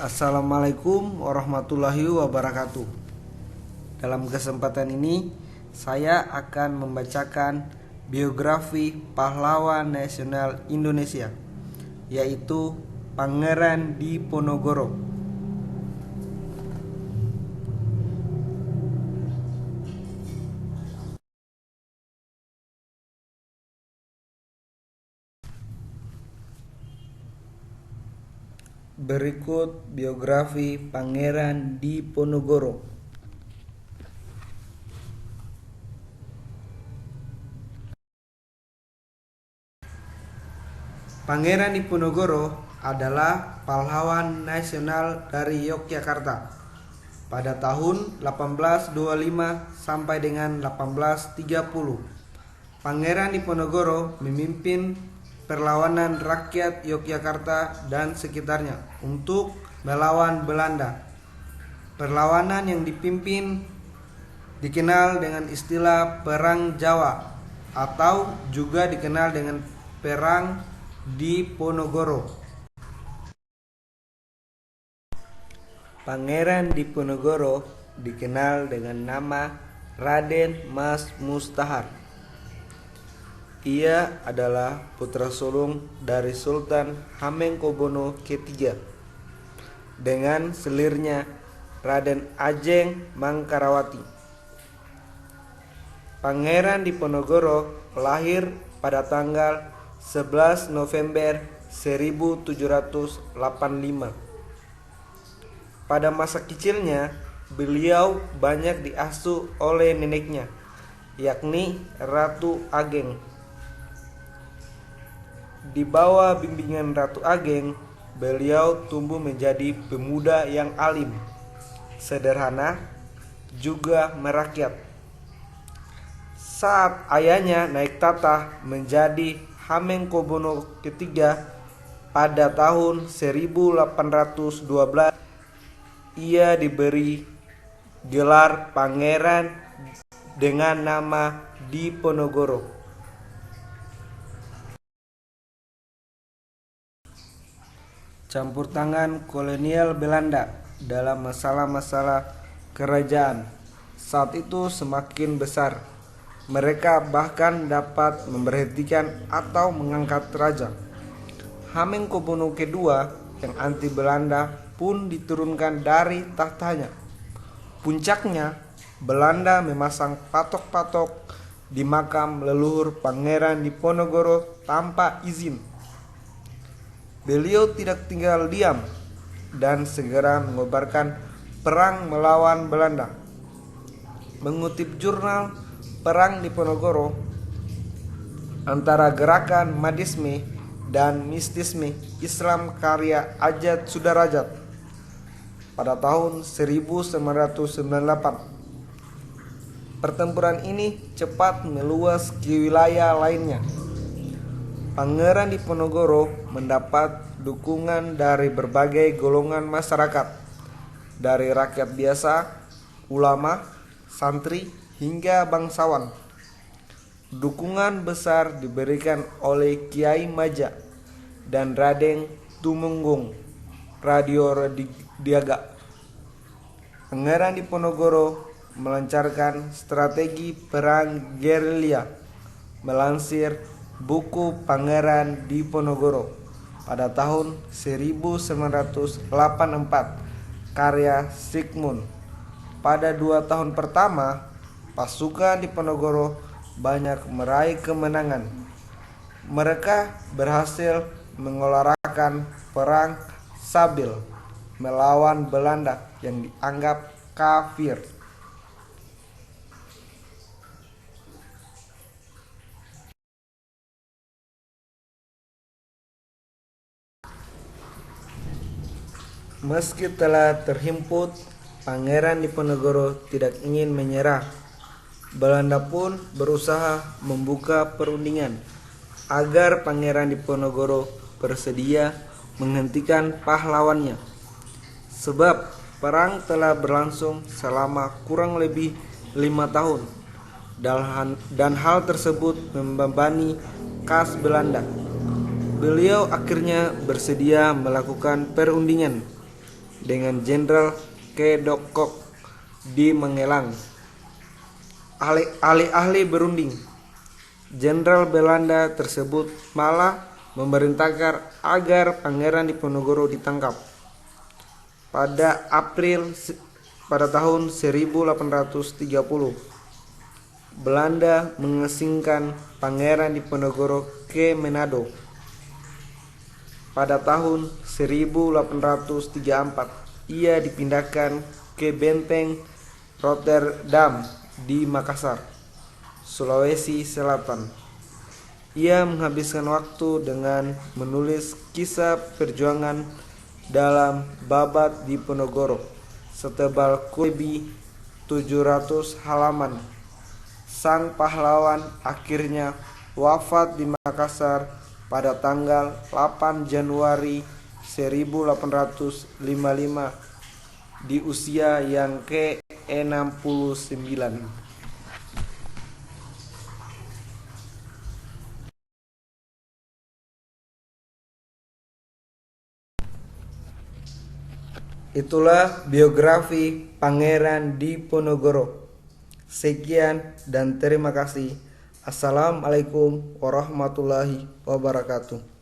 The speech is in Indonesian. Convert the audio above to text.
Assalamualaikum warahmatullahi wabarakatuh. Dalam kesempatan ini saya akan membacakan biografi pahlawan nasional Indonesia, yaitu Pangeran Diponegoro. Berikut biografi Pangeran Diponegoro. Pangeran Diponegoro adalah pahlawan nasional dari Yogyakarta pada tahun 1825 sampai dengan 1830. Pangeran Diponegoro memimpin perlawanan rakyat Yogyakarta dan sekitarnya untuk melawan Belanda. Perlawanan yang dipimpin dikenal dengan istilah Perang Jawa atau juga dikenal dengan Perang Diponegoro. Pangeran Diponegoro dikenal dengan nama Raden Mas Mustahar. Ia adalah putra sulung dari Sultan Hamengkubuwono III dengan selirnya Raden Ajeng Mangkarawati. Pangeran Diponegoro lahir pada tanggal 11 November 1785. Pada masa kecilnya, beliau banyak diasuh oleh neneknya, yakni Ratu Ageng. Di bawah bimbingan Ratu Ageng, beliau tumbuh menjadi pemuda yang alim, sederhana, juga merakyat. Saat ayahnya naik tahta menjadi Hamengkubuwono III pada tahun 1812, ia diberi gelar pangeran dengan nama Diponegoro. Campur tangan kolonial Belanda dalam masalah-masalah kerajaan saat itu semakin besar. Mereka bahkan dapat memberhentikan atau mengangkat raja. Hamengkubuwono II yang anti Belanda pun diturunkan dari tahtanya. Puncaknya, Belanda memasang patok-patok di makam leluhur Pangeran Diponegoro tanpa izin. Beliau tidak tinggal diam dan segera mengobarkan perang melawan Belanda. Mengutip jurnal Perang Diponegoro antara gerakan Madisme dan Mistisme Islam karya Ajat Sudarajat pada tahun 1998. Pertempuran ini cepat meluas ke wilayah lainnya. Pangeran Diponegoro mendapat dukungan dari berbagai golongan masyarakat, dari rakyat biasa, ulama, santri, hingga bangsawan. Dukungan besar diberikan oleh Kiai Maja dan Raden Tumenggung Radiodiaga. Pangeran Diponegoro melancarkan strategi perang gerilya. Melansir buku Pangeran Diponegoro pada tahun 1984 karya Sigmund. Pada 2 tahun pertama, pasukan Diponegoro banyak meraih kemenangan. Mereka berhasil mengelorakan perang Sabil melawan Belanda yang dianggap kafir. Meski telah terhimpit, Pangeran Diponegoro tidak ingin menyerah. Belanda pun berusaha membuka perundingan agar Pangeran Diponegoro bersedia menghentikan pahlawannya. Sebab perang telah berlangsung selama kurang lebih 5 tahun dan hal tersebut membebani kas Belanda. Beliau akhirnya bersedia melakukan perundingan. dengan Jenderal Kedokok di Mengelang. Ahli-ahli berunding. Jenderal Belanda tersebut malah memerintahkan agar Pangeran Diponegoro ditangkap. Pada tahun 1830, Belanda mengasingkan Pangeran Diponegoro ke Manado. Pada tahun 1834, ia dipindahkan ke Benteng Rotterdam di Makassar, Sulawesi Selatan. Ia menghabiskan waktu dengan menulis kisah perjuangan dalam Babat Diponegoro setebal kurang lebih 700 halaman. Sang pahlawan akhirnya wafat di Makassar pada tanggal 8 Januari 1855 di usia yang ke-69. Itulah biografi Pangeran Diponegoro. Sekian dan terima kasih. Assalamualaikum warahmatullahi wabarakatuh.